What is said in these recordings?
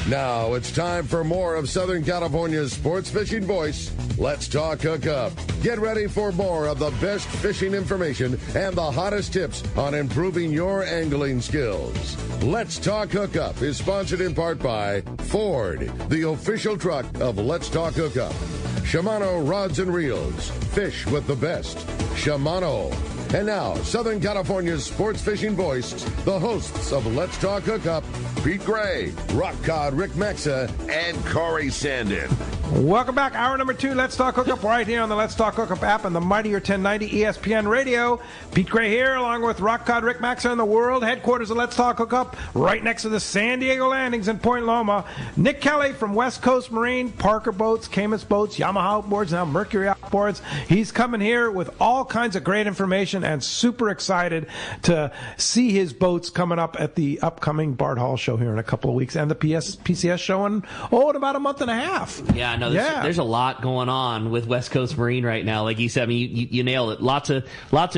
Now it's time for more of Southern California's sports fishing voice. Let's talk Hookup. Get ready for more of the best fishing information and the hottest tips on improving your angling skills. Let's Talk Hookup is sponsored in part by Ford, the official truck of Let's Talk Hookup. Shimano Rods and Reels. Fish with the best. Shimano. And now, Southern California's sports fishing voice, the hosts of Let's Talk Hookup, Pete Gray, Rock Cod Rick Maxa, and Corey Sandin. Welcome back. Hour number 2, Let's Talk Hookup, right here on the Let's Talk Hookup app and the Mightier 1090 ESPN Radio. Pete Gray here, along with Rock Cod Rick Maxa in the world headquarters of Let's Talk Hookup, right next to the San Diego Landings in Point Loma. Nick Kelly from West Coast Marine, Parker Boats, Camus Boats, Yamaha Outboards, now Mercury Outboards. He's coming here with all kinds of great information and super excited to see his boats coming up at the upcoming Bard Hall show here in a couple of weeks and the PCS show in about a month and a half. Yeah, no, there's a lot going on with West Coast Marine right now. Like you said, I mean, you nailed it. Lots of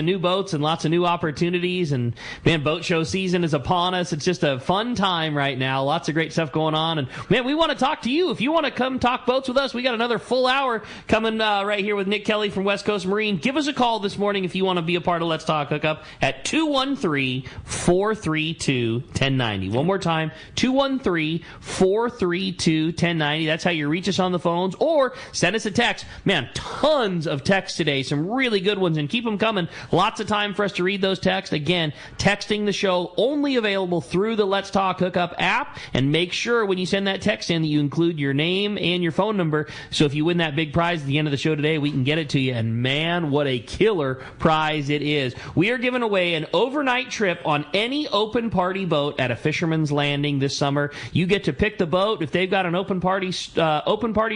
new boats and lots of new opportunities. And man, boat show season is upon us. It's just a fun time right now. Lots of great stuff going on. And man, we want to talk to you. If you want to come talk boats with us, we got another full hour coming right here with Nick Kelly from West Coast Marine. Give us a call this morning if you want to be a part of Let's Talk Hookup at 213-432-1090. One more time, 213-432-1090. That's how you reach us on the phones, or send us a text. Man, tons of texts today, some really good ones, and keep them coming. Lots of time for us to read those texts. Again, texting the show only available through the Let's Talk Hookup app, and make sure when you send that text in that you include your name and your phone number, so if you win that big prize at the end of the show today, we can get it to you. And man, what a killer prize it is. We are giving away an overnight trip on any open party boat at a Fisherman's Landing this summer. You get to pick the boat. If they've got an open party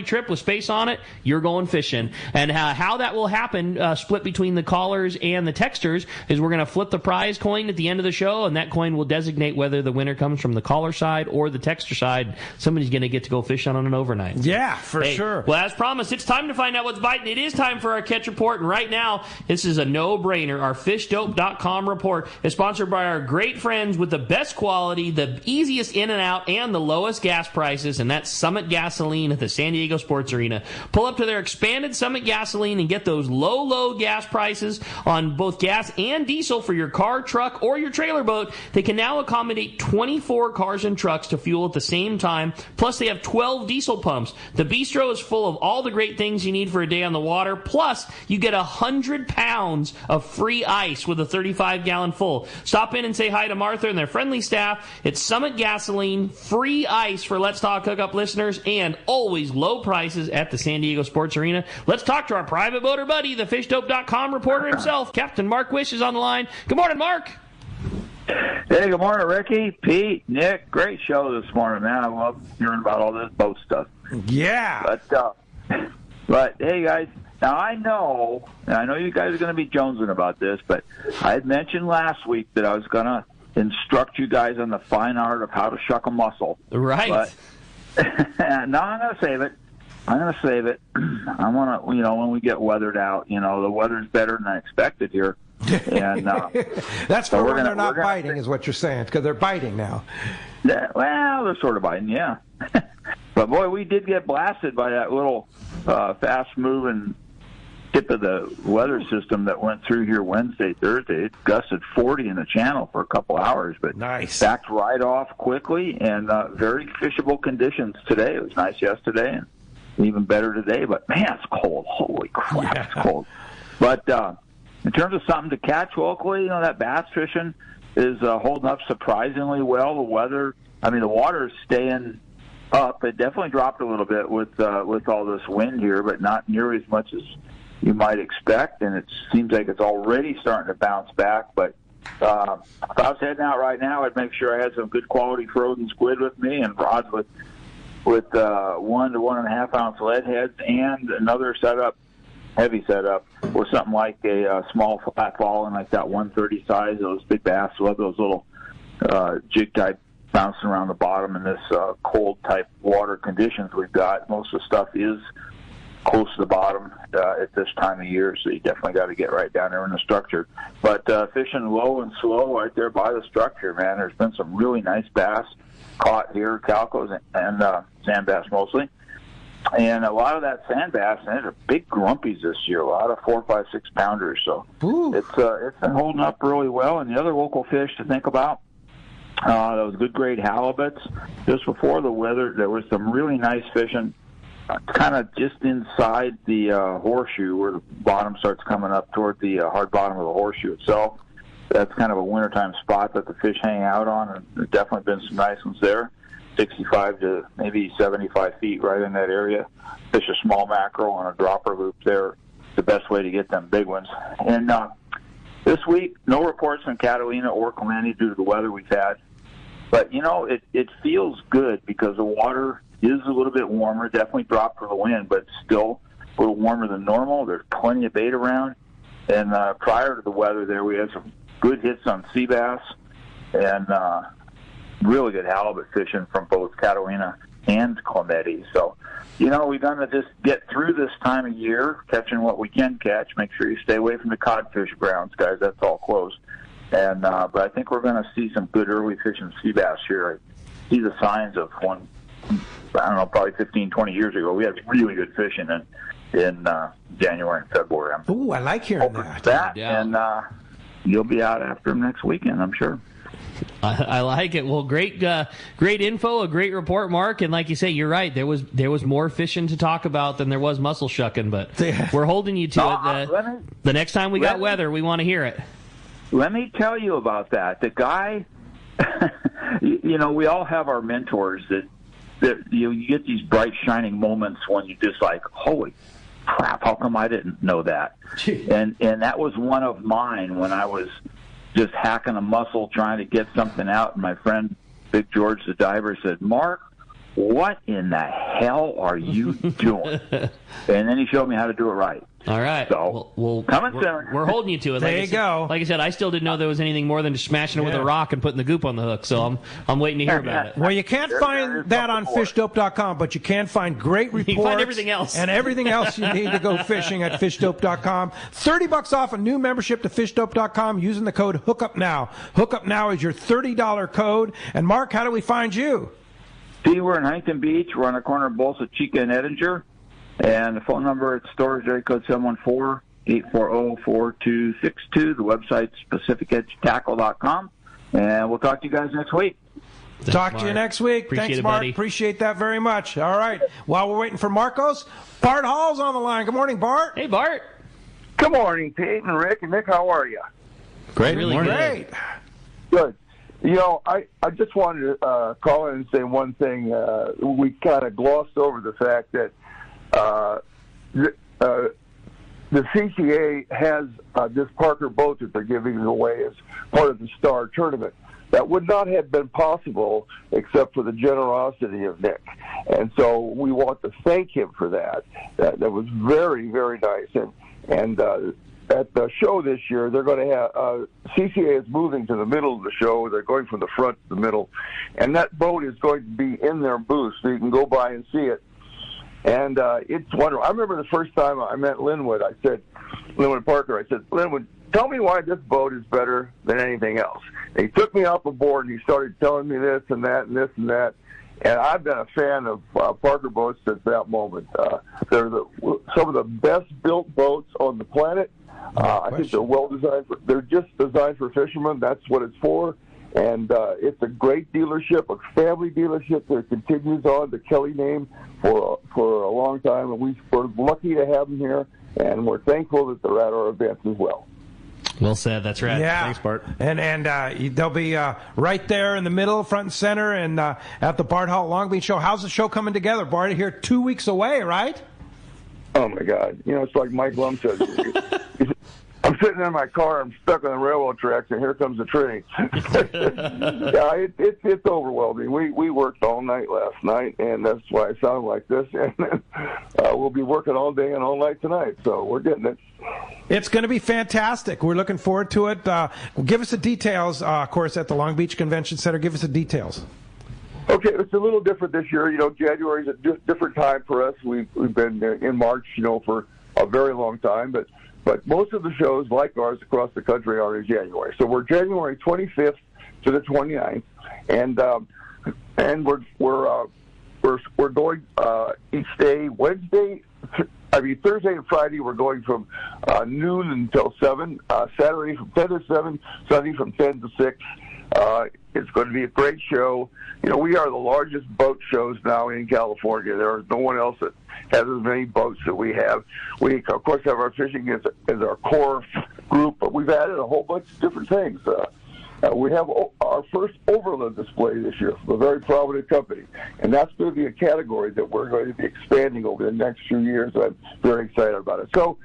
trip with space on it, you're going fishing. And how that will happen, split between the callers and the texters, is we're going to flip the prize coin at the end of the show, and that coin will designate whether the winner comes from the caller side or the texter side. Somebody's going to get to go fish on an overnight. Yeah, for sure. Well, as promised, it's time to find out what's biting. It is time for our catch report, and right now, this is a no-brainer. Our FishDope.com report is sponsored by our great friends with the best quality, the easiest in and out, and the lowest gas prices, and that's Summit Gasoline at the San Diego Sports Arena. Pull up to their expanded Summit Gasoline and get those low gas prices on both gas and diesel for your car, truck, or your trailer boat. They can now accommodate 24 cars and trucks to fuel at the same time, plus they have 12 diesel pumps. The bistro is full of all the great things you need for a day on the water, plus you get 100 pounds of free ice with a 35-gallon full. Stop in and say hi to Martha and their friendly staff. It's Summit Gasoline, free ice for Let's Talk Hookup listeners, and always low prices at the San Diego Sports Arena. Let's talk to our private boater buddy, the FishDope.com reporter himself. Captain Mark Wish is on the line. Good morning, Mark. Hey, good morning, Ricky, Pete, Nick. Great show this morning, man. I love hearing about all this boat stuff. Yeah. But hey, guys, now I know you guys are going to be jonesing about this, but I had mentioned last week that I was going to instruct you guys on the fine art of how to shuck a mussel. Right. But now I'm going to save it. I want to, when we get weathered out, the weather's better than I expected here. And that's for when they're not biting, is what you're saying, because they're biting now. Yeah, well, they're sort of biting, yeah. But boy, we did get blasted by that little fast-moving tip of the weather system that went through here Wednesday, Thursday. It gusted 40 in the channel for a couple hours, but nice. Backed right off quickly, and very fishable conditions today. It was nice yesterday, and even better today. But man, it's cold. Holy crap, It's cold. But in terms of something to catch locally, that bass fishing is holding up surprisingly well. The water is staying up. It definitely dropped a little bit with all this wind here, but not nearly as much as you might expect. And it seems like it's already starting to bounce back. But if I was heading out right now, I'd make sure I had some good quality frozen squid with me and rods with 1 to 1.5 ounce lead heads, and another heavy setup, with something like a small flat ball and like that 130 size. Those big bass love those little jig type bouncing around the bottom in this cold type water conditions we've got. Most of the stuff is close to the bottom at this time of year, so you definitely got to get right down there in the structure. But fishing low and slow right there by the structure, man, there's been some really nice bass caught here, calicos and sand bass mostly. And a lot of that sand bass, and they're big grumpies this year, a lot of 4, 5, 6 pounders. So it's been holding up really well. And the other local fish to think about, those good grade halibuts. Just before the weather, there was some really nice fishing, kind of just inside the horseshoe where the bottom starts coming up toward the hard bottom of the horseshoe itself. That's kind of a wintertime spot that the fish hang out on, and there's definitely been some nice ones there. 65 to maybe 75 feet right in that area. Fish a small mackerel on a dropper loop there. The best way to get them big ones. And this week, no reports from Catalina or Clemente due to the weather we've had. But, it feels good because the water is a little bit warmer. Definitely dropped for the wind, but still a little warmer than normal. There's plenty of bait around. And prior to the weather there, we had some good hits on sea bass and really good halibut fishing from both Catalina and Clemente. So, we're going to just get through this time of year, catching what we can catch. Make sure you stay away from the codfish grounds, guys. That's all closed. And but I think we're going to see some good early fishing sea bass here. I see the signs of one, I don't know, probably 15, 20 years ago. We had really good fishing in January and February. Ooh, I like hearing that. Yeah. And you'll be out after them next weekend, I'm sure. I like it. Well, great info, a great report, Mark. And like you say, you're right. There was more fishing to talk about than there was mussel shucking, but we're holding you to it. The next time we got weather, we want to hear it. Let me tell you about that. The guy, we all have our mentors that you get these bright, shining moments when you just like, holy crap, how come I didn't know that? And that was one of mine when I was just hacking a mussel trying to get something out, and my friend Big George the diver said, Mark, what in the hell are you doing? And then he showed me how to do it right. All right. So, we're holding you to it. There you go. Like I said, I still didn't know there was anything more than just smashing it with a rock and putting the goop on the hook, so I'm waiting to hear about it. Well, you can't find that on fishdope.com, but you can find great reports. You can find everything else. And everything else you need to go fishing at fishdope.com. $30 off a new membership to fishdope.com using the code HookUpNow. HookUpNow is your $30 code. And, Mark, how do we find you? See, we're in Huntington Beach. We're on the corner of Bolsa Chica and Edinger. And the phone number at the store is area code 714-840-4262. The website's PacificEdgeTackle.com. And we'll talk to you guys next week. Talk to you next week. Thanks, Mark. Buddy. Appreciate that very much. All right. While we're waiting for Marcos, Bart Hall's on the line. Good morning, Bart. Hey, Bart. Good morning, Pete and Rick and Nick. How are you? Great. Really Great. Good. I just wanted to call in and say one thing. We kind of glossed over the fact that the CCA has this Parker boat that they're giving away as part of the Star Tournament. That would not have been possible except for the generosity of Nick. And so we want to thank him for that. That was very, very nice. And at the show this year, they're going to have CCA is moving to the middle of the show. They're going from the front to the middle, and that boat is going to be in their booth, so you can go by and see it. And it's wonderful. I remember the first time I met Linwood. I said, Linwood Parker. I said, Linwood, tell me why this boat is better than anything else. And he took me up aboard, and he started telling me this and that and this and that. And I've been a fan of Parker boats since that moment. They're some of the best built boats on the planet. I think they're well designed. They're just designed for fishermen. That's what it's for. And it's a great dealership, a family dealership that continues on the Kelly name for a long time. And we're lucky to have them here, and we're thankful that they're at our events as well. Well said. That's right. Yeah. Thanks, Bart. And they'll be right there in the middle, front and center, and at the Bart Hall Long Beach show. How's the show coming together, Bart? Here 2 weeks away, right? Oh, my God. It's like Mike Lum says. I'm sitting in my car, I'm stuck on the railroad tracks, and here comes the train. Yeah, it's overwhelming. We worked all night last night, and that's why I sound like this. And we'll be working all day and all night tonight, so we're getting it. It's going to be fantastic. We're looking forward to it. Give us the details, of course, at the Long Beach Convention Center. Give us the details. Okay, it's a little different this year. January is a different time for us. We've been in March, for a very long time, but most of the shows, like ours, across the country are in January. So we're January 25th to the 29th. And and we're going each day. Thursday and Friday we're going from noon until 7. Saturday from 10 to 7. Sunday from 10 to 6. It's going to be a great show. You know, we are the largest boat shows now in California. There is no one else that has as many boats that we have. We, of course, have our fishing as our core group, but we've added a whole bunch of different things. We have our first overland display this year from a very prominent company, and that's going to be a category that we're going to be expanding over the next few years. I'm very excited about it. So,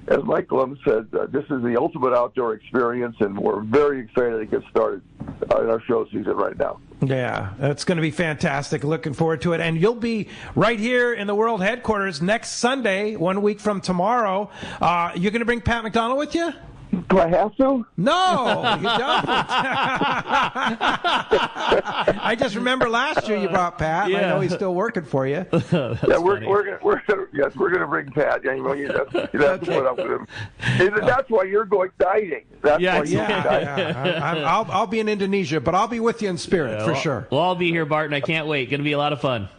as Mike Lum said, this is the ultimate outdoor experience, and we're very excited to get started in our show season right now. Yeah, it's going to be fantastic. Looking forward to it. And you'll be right here in the world headquarters next Sunday, 1 week from tomorrow. You're going to bring Pat McDonald with you? Do I have to? No, you don't. I just remember last year you brought Pat. Yeah. I know he's still working for you. Yeah, we're gonna bring Pat. Yeah, you have to put up with him. That's why you're going dieting. That's why you're going dieting. I'll be in Indonesia, but I'll be with you in spirit for sure. We'll all be here, Barton. I can't wait. Going to be a lot of fun.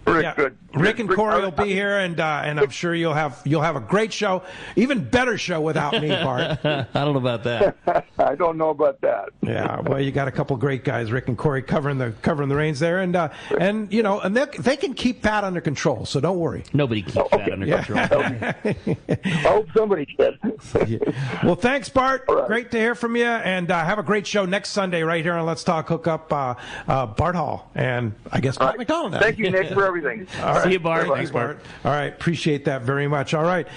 Good. Rick and Corey will be here, and I'm sure you'll have a great show, even better show without me, Bart. I don't know about that. I don't know about that. Yeah, well, you got a couple great guys, Rick and Corey, covering the reins there, and they can keep Pat under control, so don't worry. Nobody keeps Pat under control. I hope somebody can. Well, thanks, Bart. Right. Great to hear from you, and have a great show next Sunday right here on Let's Talk Hookup, Bart Hall, and I guess Pat McDonald. Thank you, Nick, for everything. All right. See you, Bart. Thanks, Bart. All right. Appreciate that very much. All right.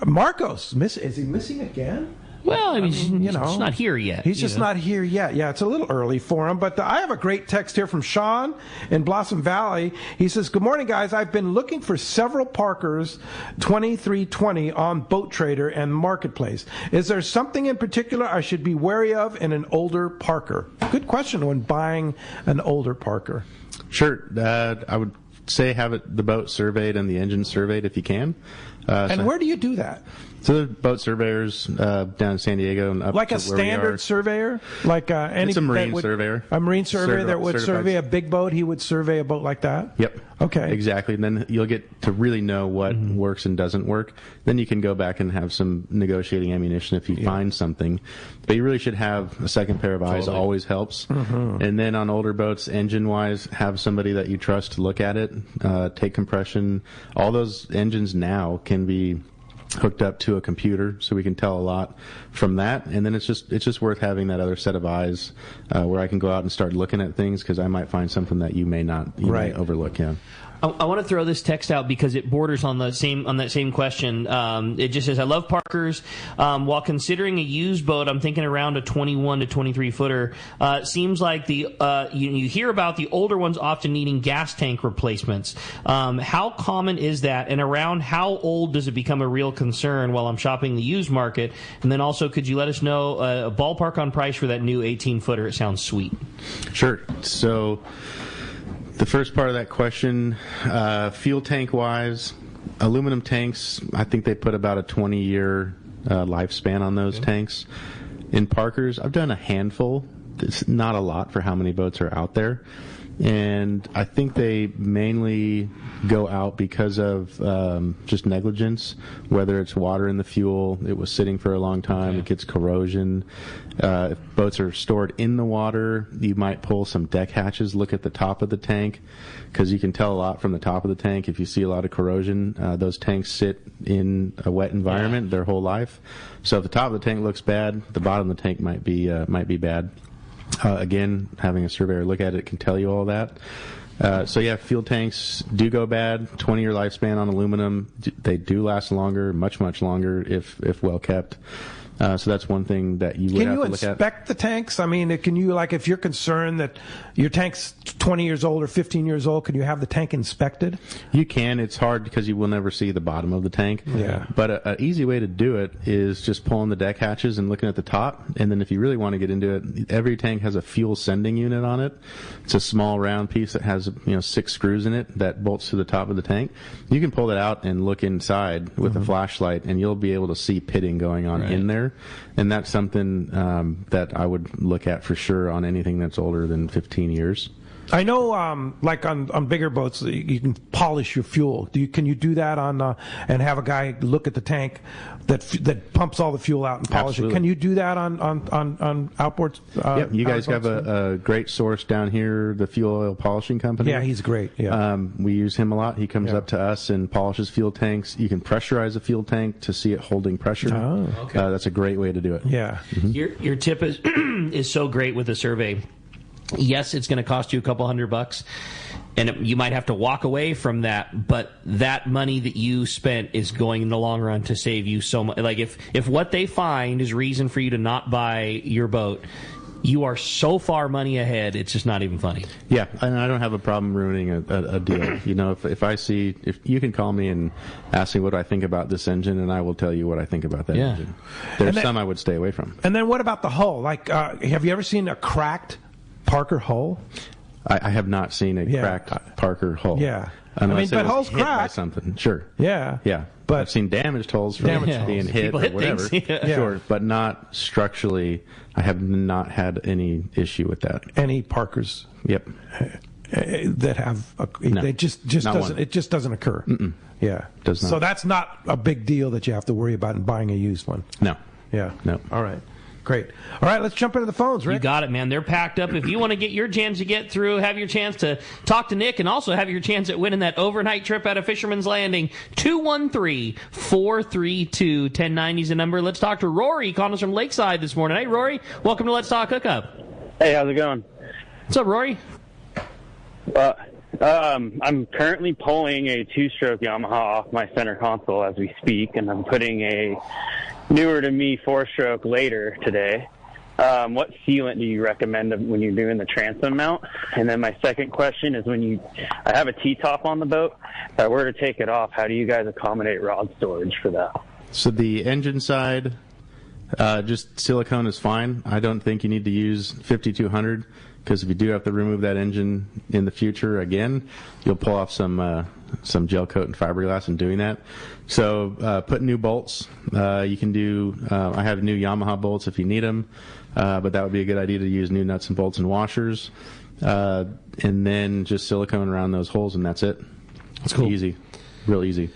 Marcos, is he missing again? Well, I mean, he's not here yet. He's just not here yet. Yeah, it's a little early for him. But I have a great text here from Sean in Blossom Valley. He says, "Good morning, guys. I've been looking for several Parkers 2320 on Boat Trader and Marketplace. Is there something in particular I should be wary of in an older Parker?" Good question when buying an older Parker. Sure. I would say have the boat surveyed and the engine surveyed if you can. And where do you do that? So the boat surveyors down in San Diego and up like to a where we standard are. surveyor, like any. It's a marine surveyor. A marine surveyor that would survey a big boat. He would survey a boat like that. Yep. Okay. Exactly. And then you'll get to really know what works and doesn't work. Then you can go back and have some negotiating ammunition if you find something. But you really should have a second pair of eyes. Always helps. Mm-hmm. And then on older boats, engine-wise, have somebody that you trust to look at it, take compression. All those engines now can be hooked up to a computer, so we can tell a lot from that. And then it's just worth having that other set of eyes where I can go out and start looking at things, because I might find something that you may overlook. Yeah. I want to throw this text out because it borders on that same question. It just says, "I love Parkers. While considering a used boat, I'm thinking around a 21 to 23 footer. Seems like you hear about the older ones often needing gas tank replacements. How common is that, and around how old does it become a real concern while I'm shopping the used market? And then also, could you let us know a ballpark on price for that new 18 footer? It sounds sweet." Sure. So the first part of that question, fuel tank wise, aluminum tanks, I think they put about a 20-year lifespan on those tanks. In Parkers, I've done a handful. It's not a lot for how many boats are out there. And I think they mainly go out because of just negligence, whether it's water in the fuel, it was sitting for a long time, it gets corrosion. If boats are stored in the water, you might pull some deck hatches, look at the top of the tank, because you can tell a lot from the top of the tank. If you see a lot of corrosion, those tanks sit in a wet environment their whole life. So if the top of the tank looks bad, the bottom of the tank might be bad. Again, having a surveyor look at it can tell you all that. Fuel tanks do go bad. 20-year lifespan on aluminum. They do last longer, much longer if well kept. So that's one thing that you would have to look at. Can you inspect the tanks? I mean, can you, like, if you're concerned that your tank's 20 years old or 15 years old, can you have the tank inspected? You can. It's hard because you will never see the bottom of the tank. Yeah. But an easy way to do it is just pulling the deck hatches and looking at the top. And then if you really want to get into it, every tank has a fuel sending unit on it. It's a small round piece that has 6 screws in it that bolts to the top of the tank. You can pull that out and look inside with a flashlight, and you'll be able to see pitting going on in there. there, and that's something that I would look at for sure on anything that's older than 15 years. I know, like on bigger boats, you can polish your fuel. Can you do that on and have a guy look at the tank that pumps all the fuel out and polish Absolutely. it? Can you do that on outboards? Yep, you guys have a great source down here, the Fuel Oil Polishing Company. Yeah, he's great. Yeah, we use him a lot. He comes up to us and polishes fuel tanks. You can pressurize a fuel tank to see it holding pressure. Oh, okay. That's a great way to do it. Yeah. Mm-hmm. Your tip is is so great with the survey. Yes, it's going to cost you a couple $100, and you might have to walk away from that, but that money that you spent is going in the long run to save you so much. Like if what they find is reason for you to not buy your boat, you are so far money ahead, it's just not even funny. Yeah, and I don't have a problem ruining a deal. You know, if you can call me and ask me what I think about this engine, and I will tell you what I think about that engine. There's some I would stay away from. And then what about the hull? Like, have you ever seen a cracked Parker hull? I have not seen a cracked Parker hull. Yeah. Unless but hulls hit by crack. something. Sure. Yeah. Yeah. But I've seen damaged hulls from being hit People or hit whatever. things. Yeah. Sure. But not structurally. I have not had any issue with that. Any Parkers Yep. that have No. they just Not doesn't one. it just doesn't occur. Mm-mm. Yeah. Does not. So that's not a big deal that you have to worry about in buying a used one. No. Yeah. No. All right. Great. All right, let's jump into the phones, Rick. You got it, man. They're packed up. If you want to get your chance to get through, have your chance to talk to Nick, and also have your chance at winning that overnight trip out of Fisherman's Landing, 213-432-1090 is the number. Let's talk to Rory, calling us from Lakeside this morning. Hey, Rory, welcome to Let's Talk Hookup. Hey, how's it going? What's up, Rory? I'm currently pulling a two-stroke Yamaha off my center console as we speak, and I'm putting a newer to me four-stroke later today. What sealant do you recommend when you're doing the transom mount? And then my second question is I have a T-top on the boat. If I were to take it off, how do you guys accommodate rod storage for that? So the engine side, just silicone is fine. I don't think you need to use 5200 because if you do have to remove that engine in the future again, you'll pull off some gel coat and fiberglass in doing that. So put new bolts. You can do. I have new Yamaha bolts if you need them, but that would be a good idea to use new nuts and bolts and washers, and then just silicone around those holes, and that's it. That's cool. Easy, real easy.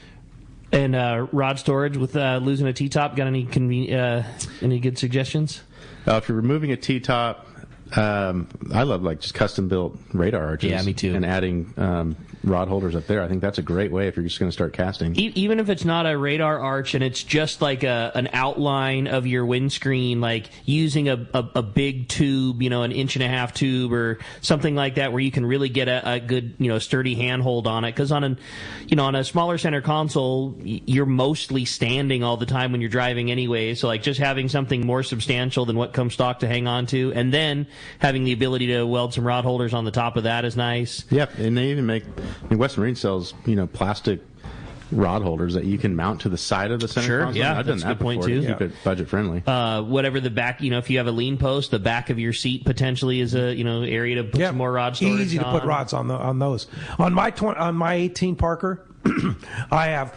And rod storage with losing a T-top, got any good suggestions? If you're removing a T-top, I love just custom built radar arches. Yeah, me too. And adding rod holders up there. I think that's a great way if you're just going to start casting. Even if it's not a radar arch and it's just like an outline of your windscreen, like using a big tube, an 1.5-inch tube or something like that, where you can really get a good, sturdy handhold on it. Because on a smaller center console, you're mostly standing all the time when you're driving anyway. So just having something more substantial than what comes stock to hang on to, and then having the ability to weld some rod holders on the top of that is nice. Yep, and they even make. Western Marine sells, plastic rod holders that you can mount to the side of the center console. Yeah, I've done that's a that good point, before too. to keep it budget friendly. Whatever the back, if you have a lean post, the back of your seat potentially is a area to put some more rod storage. Easy to put rods on those. On my 18 Parker, I have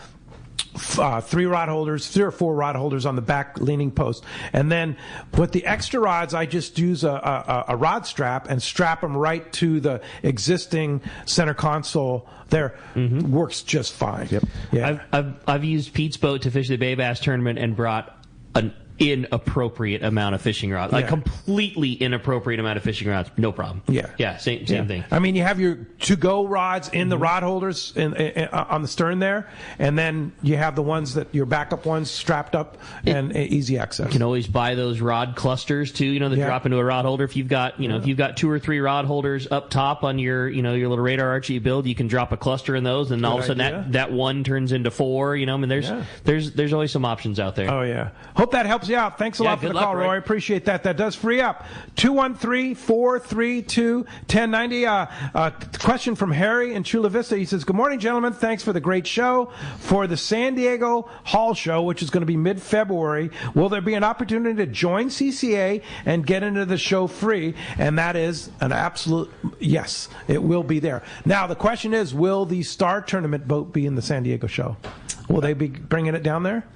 3 or 4 rod holders on the back leaning post, and then with the extra rods, I just use a rod strap and strap them right to the existing center console. There works just fine. Yep. Yeah. I've used Pete's boat to fish the Bay Bass tournament and brought an inappropriate amount of fishing rods, completely inappropriate amount of fishing rods. No problem. Yeah. Same thing. I mean, you have your to-go rods in the rod holders on the stern there, and then you have the ones your backup ones strapped up and easy access. You can always buy those rod clusters too. That drop into a rod holder. If you've got if you've got 2 or 3 rod holders up top on your your little radar arch you build, you can drop a cluster in those, and all of a sudden that one turns into 4. There's always some options out there. Oh yeah. Hope that helps you out. Thanks a lot for the call, Roy. Appreciate that. That does free up. 213-432-1090. Question from Harry in Chula Vista. He says, good morning, gentlemen. Thanks for the great show. For the San Diego Hall Show, which is going to be mid-February, will there be an opportunity to join CCA and get into the show free? And that is an absolute yes. It will be there. Now, the question is, will the Star Tournament boat be in the San Diego show? Will they be bringing it down there?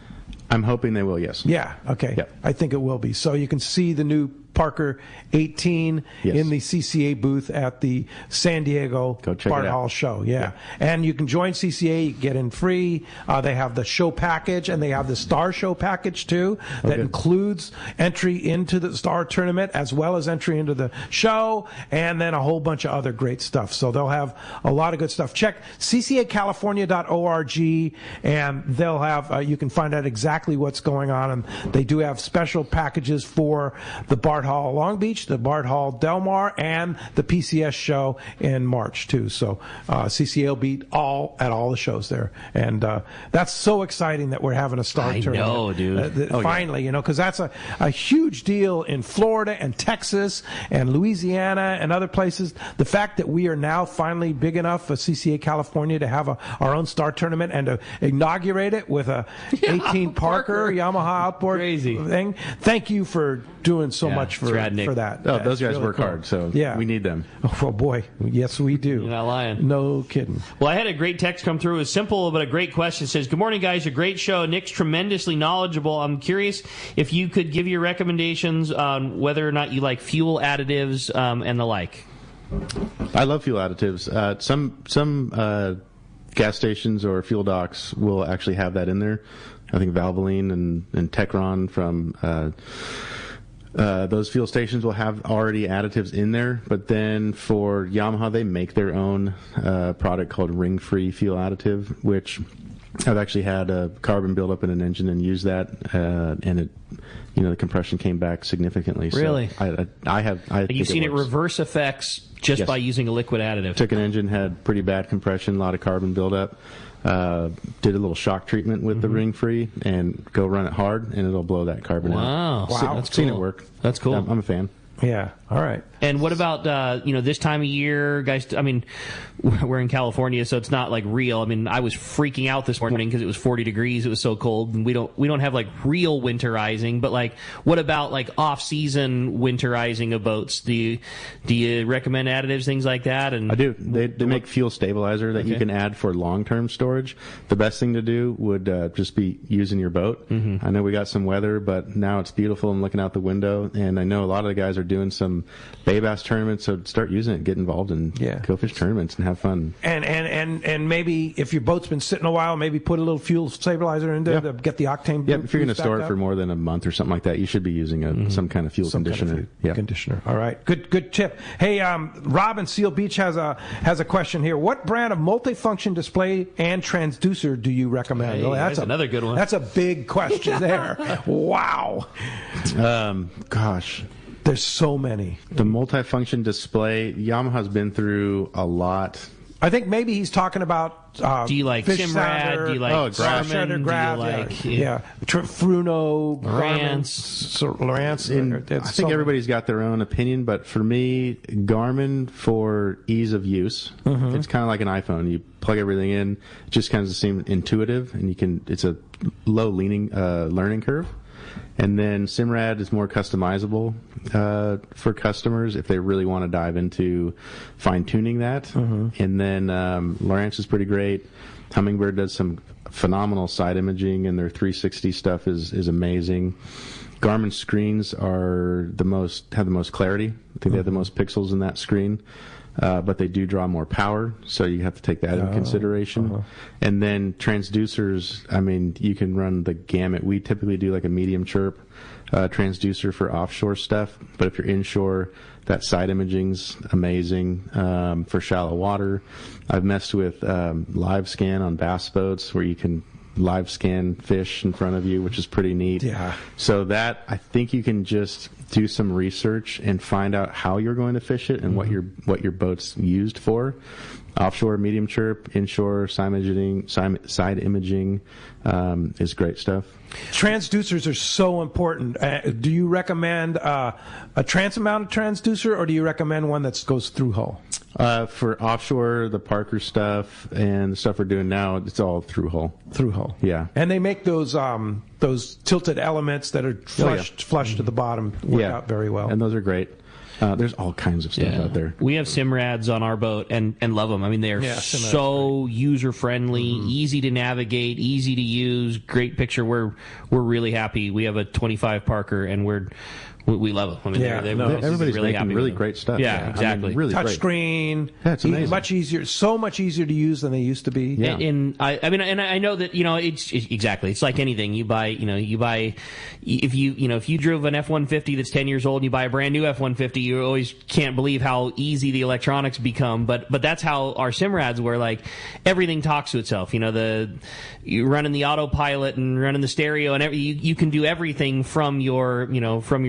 I'm hoping they will, yes. Yeah, okay. Yep. I think it will be. So you can see the new Parker 18 in the CCA booth at the San Diego Bart Hall show. Yeah. And you can join CCA, you get in free. They have the show package, and they have the Star Show package too that includes entry into the Star Tournament as well as entry into the show, and then a whole bunch of other great stuff. So they'll have a lot of good stuff. Check ccacalifornia.org, and they'll have you can find out exactly what's going on, and they do have special packages for the Bart Hall Long Beach, the Bart Hall Del Mar, and the PCS show in March too. So CCA will be at all the shows there, and that's so exciting that we're having a Star Tournament. I know, dude. Finally, because that's a huge deal in Florida and Texas and Louisiana and other places. The fact that we are now finally big enough for CCA California to have our own Star Tournament and to inaugurate it with a 18 Parker Yamaha outboard thing. Thank you for doing so much for that. Oh, those guys really work hard, so we need them. Oh, boy. Yes, we do. You're not lying. No kidding. Well, I had a great text come through. It's simple, but a great question. It says, good morning, guys. A great show. Nick's tremendously knowledgeable. I'm curious if you could give your recommendations on whether or not you like fuel additives and the like. I love fuel additives. Some gas stations or fuel docks will actually have that in there. I think Valvoline and Techron from those fuel stations will have already additives in there, but then for Yamaha, they make their own product called ring-free fuel additive, which I've actually had a carbon buildup in an engine and used that, and it, the compression came back significantly. Really? So I have. You've seen it reverse effects just by using a liquid additive. Took an engine, had pretty bad compression, a lot of carbon buildup. Did a little shock treatment with the ring free and go run it hard, and it'll blow that carbon out. Wow, that's seen cool. it work. That's cool. I'm a fan. Yeah. All right. And what about this time of year, guys? I mean, we're in California, so it's not like real. I mean, I was freaking out this morning because it was 40 degrees. It was so cold, and we don't have like real winterizing. But like, what about like off-season winterizing of boats? Do you recommend additives, things like that? And I do. They make fuel stabilizer that you can add for long-term storage. The best thing to do would just be using your boat. I know we got some weather, but now it's beautiful and looking out the window. And I know a lot of the guys are doing some bay bass tournaments, so start using it, get involved in go fish tournaments and have fun. And maybe if your boat's been sitting a while, maybe put a little fuel stabilizer in there to get the octane. Yeah, if you're going to store it for more than a month or something like that, you should be using some kind of fuel conditioner. Conditioner. All right, good tip. Hey, Rob in Seal Beach has a question here. What brand of multifunction display and transducer do you recommend? Hey, that's another good one. That's a big question there. Wow. Gosh. There's so many. The multifunction display, Yamaha's been through a lot. I think maybe he's talking about do you like Simrad? Do you like Garmin? Do you like Fruno, Lowrance? I think everybody's got their own opinion, but for me, Garmin for ease of use. It's kind of like an iPhone. You plug everything in, it just kind of seems intuitive, and it's a low learning curve. And then Simrad is more customizable for customers if they really want to dive into fine-tuning that. And then Lowrance is pretty great. Humminbird does some phenomenal side imaging, and their 360 stuff is amazing. Garmin screens have the most clarity. I think they have the most pixels in that screen. But they do draw more power, so you have to take that into consideration. And then transducers, I mean, you can run the gamut. We typically do like a medium chirp transducer for offshore stuff, but if you're inshore, that side imaging's amazing. For shallow water, I've messed with live scan on bass boats where you can live scan fish in front of you, which is pretty neat. Yeah. So that, I think you can just do some research and find out how you're going to fish it and what your boat's used for. Offshore, medium chirp, inshore, side imaging is great stuff. Transducers are so important. Do you recommend a trans-mounted transducer, or do you recommend one that goes through hull? For offshore, the Parker stuff and the stuff we're doing now, it's all through hull. Through hull. Yeah. And they make those tilted elements that are flush to the bottom work out very well. And those are great. There's all kinds of stuff out there. We have Simrads on our boat and love them. I mean, they're so user-friendly, easy to navigate, easy to use, great picture. We're really happy. We have a 25 Parker, and we love them. I mean, everybody's really making really great stuff. Yeah, exactly. I mean, really touch great. Screen. Yeah, it's amazing. Much easier, so much easier to use than they used to be. Yeah. And I know that it's exactly. It's like anything. You buy if you drove an F-150 that's 10 years old and you buy a brand new F-150, you always can't believe how easy the electronics become. But that's how our Simrads were. Like everything talks to itself. You running the autopilot and running the stereo and you can do everything from your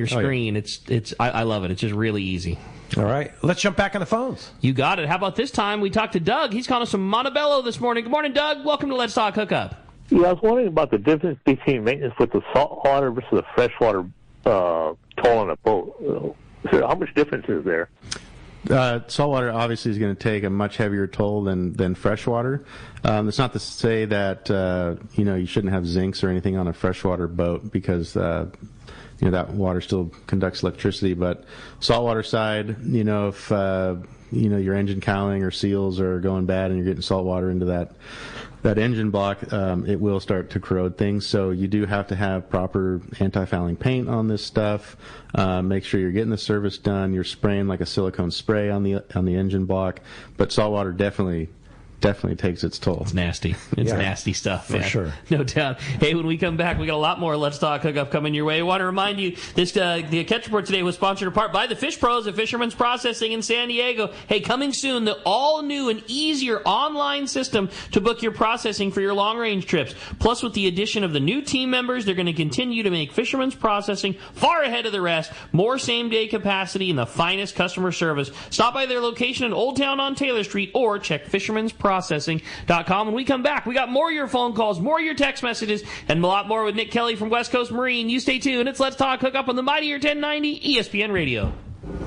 screen. I love it. It's just really easy. All right, let's jump back on the phones. You got it. How about this time we talked to Doug? He's calling us from Montebello this morning. Good morning, Doug. Welcome to Let's Talk Hookup. Yeah, I was wondering about the difference between maintenance with the saltwater versus the freshwater toll on a boat. How much difference is there? Saltwater obviously is going to take a much heavier toll than freshwater. It's not to say that you shouldn't have zincs or anything on a freshwater boat because that water still conducts electricity. But saltwater side, if your engine cowling or seals are going bad and you're getting salt water into that engine block, it will start to corrode things. So you do have to have proper anti-fouling paint on this stuff. Make sure you're getting the service done. You're spraying like a silicone spray on the engine block. But saltwater definitely takes its toll. It's nasty. It's nasty stuff. For sure. No doubt. Hey, when we come back, we got a lot more Let's Talk Hookup coming your way. I want to remind you, the Catch Report today was sponsored in part by the Fish Pros at Fisherman's Processing in San Diego. Hey, coming soon, the all-new and easier online system to book your processing for your long-range trips. Plus, with the addition of the new team members, they're going to continue to make Fisherman's Processing far ahead of the rest. More same-day capacity and the finest customer service. Stop by their location in Old Town on Taylor Street or check fisherman'sprocessing.com. When we come back, we got more of your phone calls, more of your text messages, and a lot more with Nick Kelly from West Coast Marine. You stay tuned. It's Let's Talk Hookup on the Mightier 1090 ESPN Radio.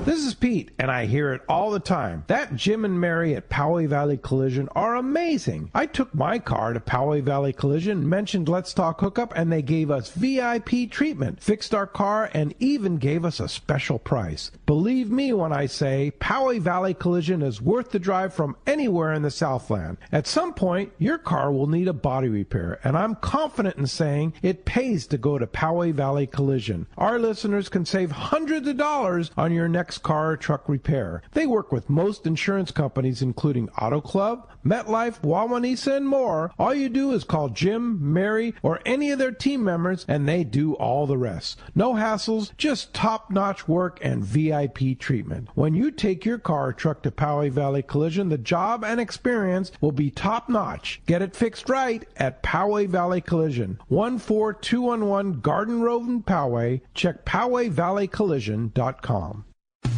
This is Pete, and I hear it all the time. That Jim and Mary at Poway Valley Collision are amazing. I took my car to Poway Valley Collision, mentioned Let's Talk Hookup, and they gave us VIP treatment, fixed our car, and even gave us a special price. Believe me when I say Poway Valley Collision is worth the drive from anywhere in the Southland. At some point, your car will need a body repair, and I'm confident in saying it pays to go to Poway Valley Collision. Our listeners can save hundreds of dollars on your next car or truck repair. They work with most insurance companies, including Auto Club, MetLife, Wawanesa, and more. All you do is call Jim, Mary, or any of their team members, and they do all the rest. No hassles, just top-notch work and VIP treatment. When you take your car or truck to Poway Valley Collision, the job and experience will be top-notch. Get it fixed right at Poway Valley Collision, 14211 Garden Road in Poway. Check PowayValleyCollision.com.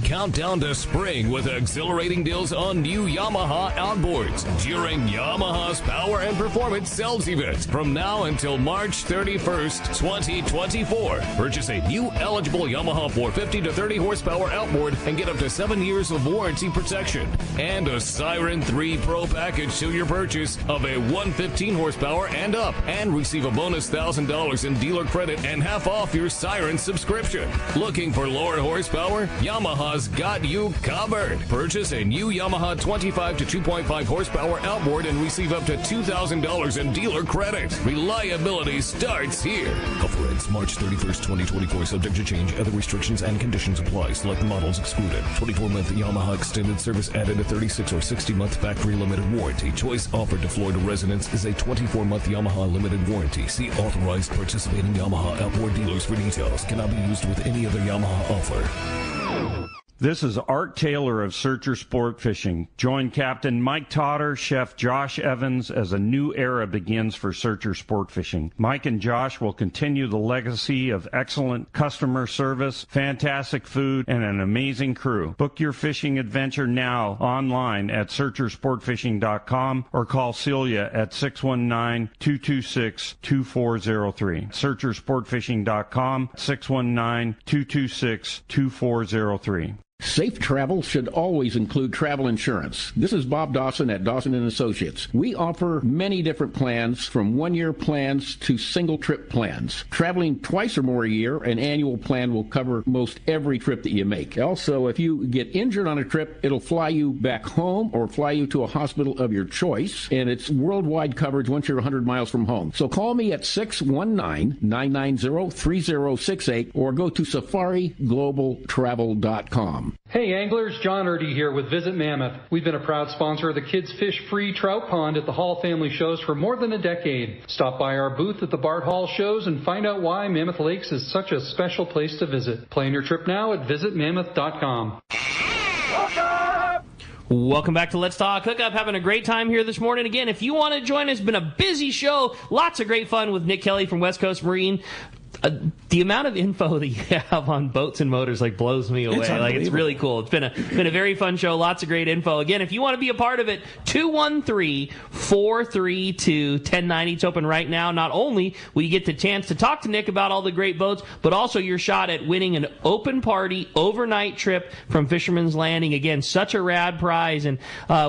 Countdown to spring with exhilarating deals on new Yamaha outboards during Yamaha's Power and Performance Sales Event from now until March 31st, 2024. Purchase a new eligible Yamaha 450 to 30 horsepower outboard and get up to 7 years of warranty protection and a Siren 3 Pro package to your purchase of a 115 horsepower and up, and receive a bonus $1,000 in dealer credit and half off your Siren subscription. Looking for lower horsepower? Yamaha's got you covered. Purchase a new Yamaha 25 to 2.5 horsepower outboard and receive up to $2,000 in dealer credit. Reliability starts here. Offer ends March 31st, 2024. Subject to change. Other restrictions and conditions apply. Select models excluded. 24-month Yamaha extended service added. A 36 or 60-month factory limited warranty. Choice offered to Florida residents is a 24-month Yamaha limited warranty. See authorized participating Yamaha outboard dealers for details. Cannot be used with any other Yamaha offer. This is Art Taylor of Searcher Sport Fishing. Join Captain Mike Totter, Chef Josh Evans as a new era begins for Searcher Sport Fishing. Mike and Josh will continue the legacy of excellent customer service, fantastic food, and an amazing crew. Book your fishing adventure now online at searchersportfishing.com or call Celia at 619-226-2403. Searchersportfishing.com, 619-226-2403. Safe travel should always include travel insurance. This is Bob Dawson at Dawson & Associates. We offer many different plans, from one-year plans to single-trip plans. Traveling twice or more a year, an annual plan will cover most every trip that you make. Also, if you get injured on a trip, it'll fly you back home or fly you to a hospital of your choice, and it's worldwide coverage once you're 100 miles from home. So call me at 619-990-3068 or go to safariglobaltravel.com. Hey anglers, John Erdy here with Visit Mammoth. We've been a proud sponsor of the Kids Fish Free Trout Pond at the Hall Family Shows for more than a decade. Stop by our booth at the Bart Hall Shows and find out why Mammoth Lakes is such a special place to visit. Plan your trip now at visitmammoth.com. Welcome back to Let's Talk Hookup. Having a great time here this morning. Again, if you want to join us, it's been a busy show. Lots of great fun with Nick Kelly from West Coast Marine. The amount of info that you have on boats and motors blows me away. It's really cool. It's been a very fun show. Lots of great info. Again, if you want to be a part of it, 213-432-1090. It's open right now. Not only will you get the chance to talk to Nick about all the great boats, but also your shot at winning an open party overnight trip from Fisherman's Landing. Again, such a rad prize, and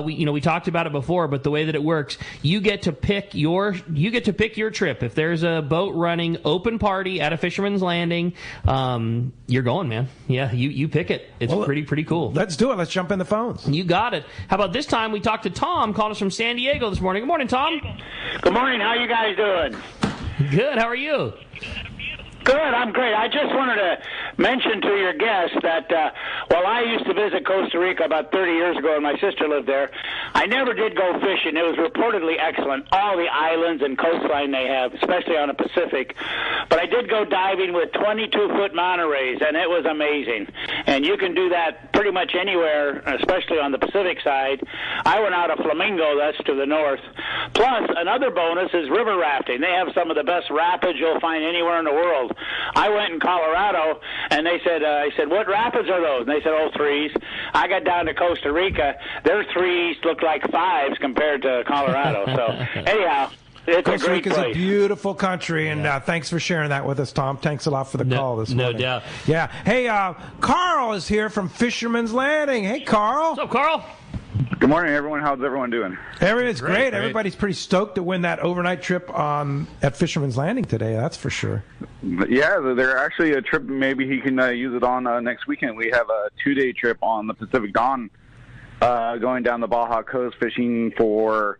we talked about it before, but the way that it works, you get to pick your trip. If there's a boat running open party at a Fisherman's Landing, you're going, man. Yeah, you pick it. It's pretty cool. Let's do it. Let's jump in the phones. You got it. How about this time we talked to Tom, calling us from San Diego this morning. Good morning, Tom. Good morning. How you guys doing? Good. How are you? Good. I'm great. I just wanted to mention to your guest that while I used to visit Costa Rica about 30 years ago and my sister lived there, I never did go fishing. It was reportedly excellent, all the islands and coastline they have, especially on the Pacific. But I did go diving with 22-foot Monterey, and it was amazing. And you can do that pretty much anywhere, especially on the Pacific side. I went out of Flamingo, that's to the north. Plus, another bonus is river rafting. They have some of the best rapids you'll find anywhere in the world. I went in Colorado, and they said, I said, what rapids are those? And they said, oh, threes. I got down to Costa Rica. Their threes looked like fives compared to Colorado. So, anyhow, it's Costa a great Rica's place. a beautiful country, and thanks for sharing that with us, Tom. Thanks a lot for the call this morning. No doubt. Yeah. Hey, Carl is here from Fisherman's Landing. Hey, Carl. What's up, Carl? Good morning, everyone. How's everyone doing? Everything's great. Everybody's pretty stoked to win that overnight trip at Fisherman's Landing today, that's for sure. Yeah, they're actually a trip. Maybe he can use it on next weekend. We have a 2-day trip on the Pacific Dawn going down the Baja Coast fishing for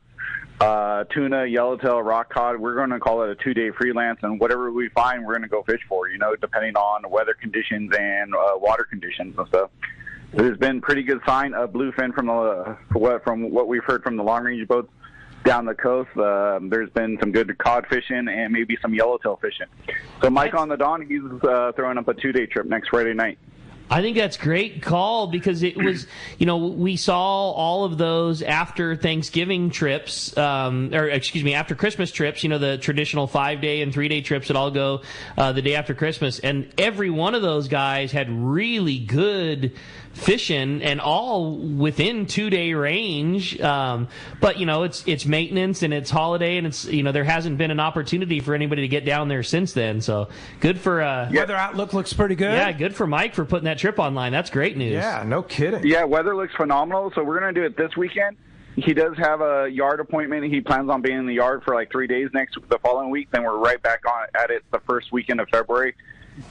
tuna, yellowtail, rock cod. We're going to call it a 2-day freelance, and whatever we find, we're going to go fish for, depending on weather conditions and water conditions and stuff. There's been pretty good sign of bluefin from what we've heard from the long-range boats down the coast. There's been some good cod fishing and maybe some yellowtail fishing. So Mike on the Dawn, he's throwing up a 2-day trip next Friday night. I think that's great call because it was, we saw all of those after Thanksgiving trips, after Christmas trips, the traditional 5-day and 3-day trips that all go the day after Christmas. And every one of those guys had really good fishing and all within 2-day range. But, it's maintenance and it's holiday and it's, there hasn't been an opportunity for anybody to get down there since then. So good for, weather outlook looks pretty good. Yeah, good for Mike for putting that trip online. That's great news. Yeah, no kidding. Yeah, weather looks phenomenal. So we're going to do it this weekend. He does have a yard appointment. He plans on being in the yard for like 3 days the following week. Then we're right back on at it the first weekend of February.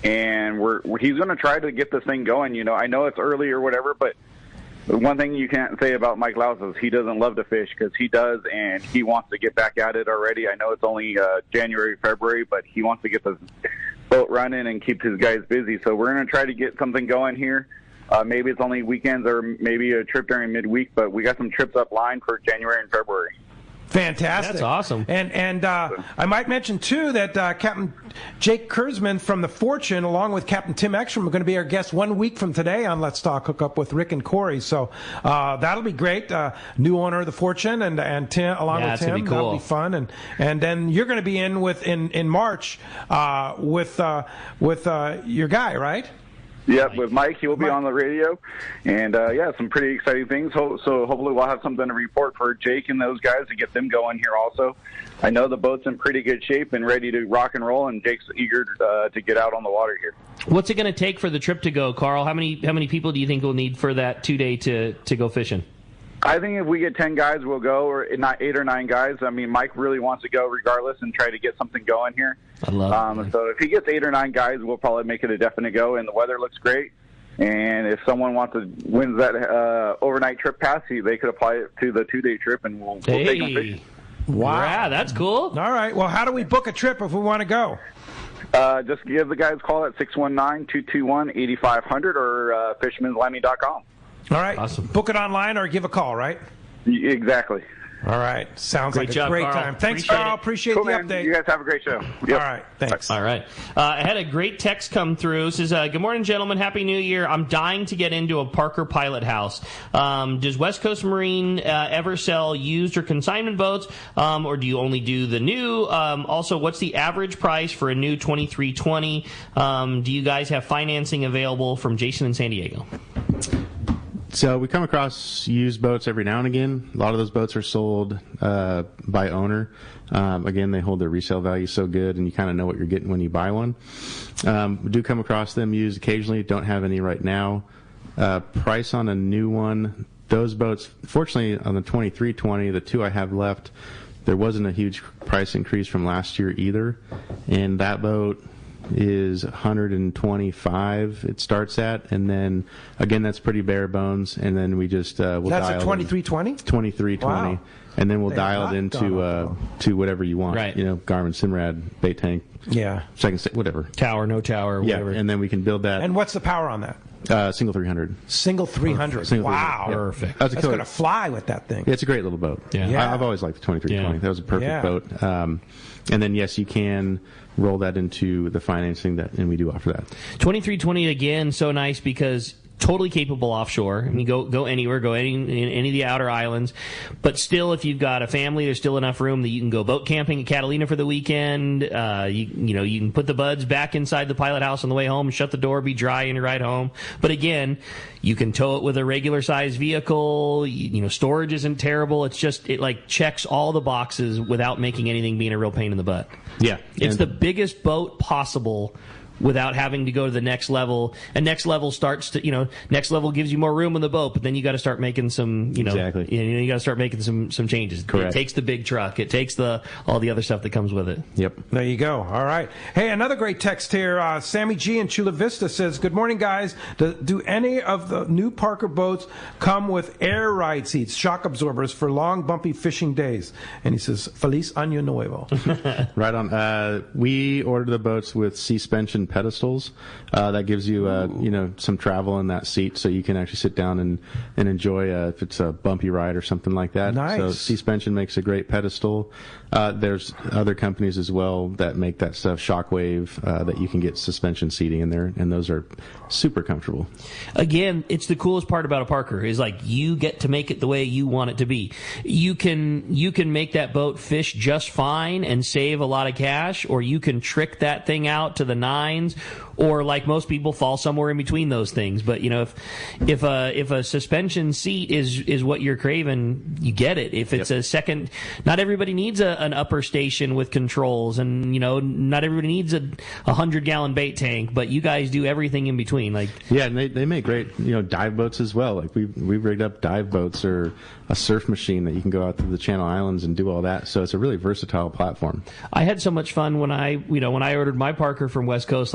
And he's going to try to get this thing going. I know it's early or whatever, but one thing you can't say about Mike Laus is he doesn't love to fish, because he does, and he wants to get back at it already. I know it's only January, February, but he wants to get the boat running and keep his guys busy. So we're going to try to get something going here. Maybe it's only weekends or maybe a trip during midweek, but we got some trips up line for January and February. Fantastic. That's awesome. And I might mention, too, that Captain Jake Kurzman from the Fortune, along with Captain Tim Ekstrom, are going to be our guests 1 week from today on Let's Talk Hookup with Rick and Corey. So that'll be great. New owner of the Fortune and Tim, along with Tim. Be cool. That'll be fun. And then you're going to be in March with your guy, right? Yep, with Mike, he'll be on the radio, and some pretty exciting things. So hopefully we'll have something to report for Jake and those guys to get them going here also. I know the boat's in pretty good shape and ready to rock and roll, and Jake's eager to get out on the water here. What's it going to take for the trip to go, Carl? How many people do you think we'll need for that 2-day to go fishing? I think if we get 10 guys, we'll go, or not 8 or 9 guys. I mean, Mike really wants to go regardless and try to get something going here. I love it. So if he gets 8 or 9 guys, we'll probably make it a definite go, and the weather looks great. And if someone wins that overnight trip pass, they could apply it to the 2-day trip, and we'll take them fishing. Wow. Yeah, that's cool. All right. Well, how do we book a trip if we want to go? Just give the guys a call at 619-221-8500 or fishermanslanding.com. All right. Awesome. Book it online or give a call, right? Exactly. All right. Sounds Great like job, a great Carl. time. Thanks, Appreciate Carl. it. Appreciate Cool, the man. update. You guys have a great show. Yep. All right. Thanks. All right. I had a great text come through. It says, good morning, gentlemen. Happy New Year. I'm dying to get into a Parker pilot house. Does West Coast Marine ever sell used or consignment boats, or do you only do the new? Also, what's the average price for a new 2320? Do you guys have financing available? From Jason in San Diego. So we come across used boats every now and again. A lot of those boats are sold by owner. Again, they hold their resale value so good, and you kind of know what you're getting when you buy one. We do come across them used occasionally. Don't have any right now. Price on a new one, those boats, fortunately on the 2320, the 2 I have left, there wasn't a huge price increase from last year either. And that boat is $125 it starts at, and then again that's pretty bare bones, and then we just we'll that's dial a 2320? 2320. Wow. And then we'll dial it into to whatever you want. Right. Garmin Simrad, bait tank, Yeah. second whatever. Tower, no tower, whatever. Yeah, and then we can build that. And what's the power on that? Single 300. Single 300. Single Wow. 300. Yeah. Perfect. That's going to fly with that thing. Yeah, it's a great little boat. Yeah. I've always liked the 2320. Yeah. That was a perfect boat. And then yes, you can roll that into the financing and we do offer that. 2320 again, so nice because totally capable offshore. I mean, go anywhere, go any of the outer islands. But still, if you've got a family, there's still enough room that you can go boat camping at Catalina for the weekend. You can put the buds back inside the pilot house on the way home, shut the door, be dry, and ride home. But again, you can tow it with a regular sized vehicle. Storage isn't terrible. It's just it checks all the boxes without making anything being a real pain in the butt. Yeah, it's the biggest boat possible without having to go to the next level. And next level starts to, next level gives you more room in the boat, but then you got to start making some, Exactly. You got to start making some changes. Correct. It takes the big truck. It takes all the other stuff that comes with it. Yep. There you go. All right. Hey, another great text here. Sammy G in Chula Vista says, good morning, guys. Do any of the new Parker boats come with air ride seats, shock absorbers for long, bumpy fishing days? And he says, Feliz Año Nuevo. Right on. We ordered the boats with suspension pedestals. That gives you, some travel in that seat, so you can actually sit down and enjoy if it's a bumpy ride or something like that. Nice. So suspension makes a great pedestal. There's other companies as well that make that stuff, Shockwave, that you can get suspension seating in there, and those are super comfortable. Again, it's the coolest part about a Parker is you get to make it the way you want it to be. You can make that boat fish just fine and save a lot of cash, or you can trick that thing out to the nines, or like most people fall somewhere in between those things. But if a suspension seat is what you're craving, you get it. If it's a second, not everybody needs an upper station with controls, and not everybody needs a 100-gallon bait tank, but you guys do everything in between. Yeah, and they make great dive boats as well. We've rigged up dive boats or a surf machine that you can go out to the Channel Islands and do all that. So it's a really versatile platform. I had so much fun when I ordered my Parker from West Coast.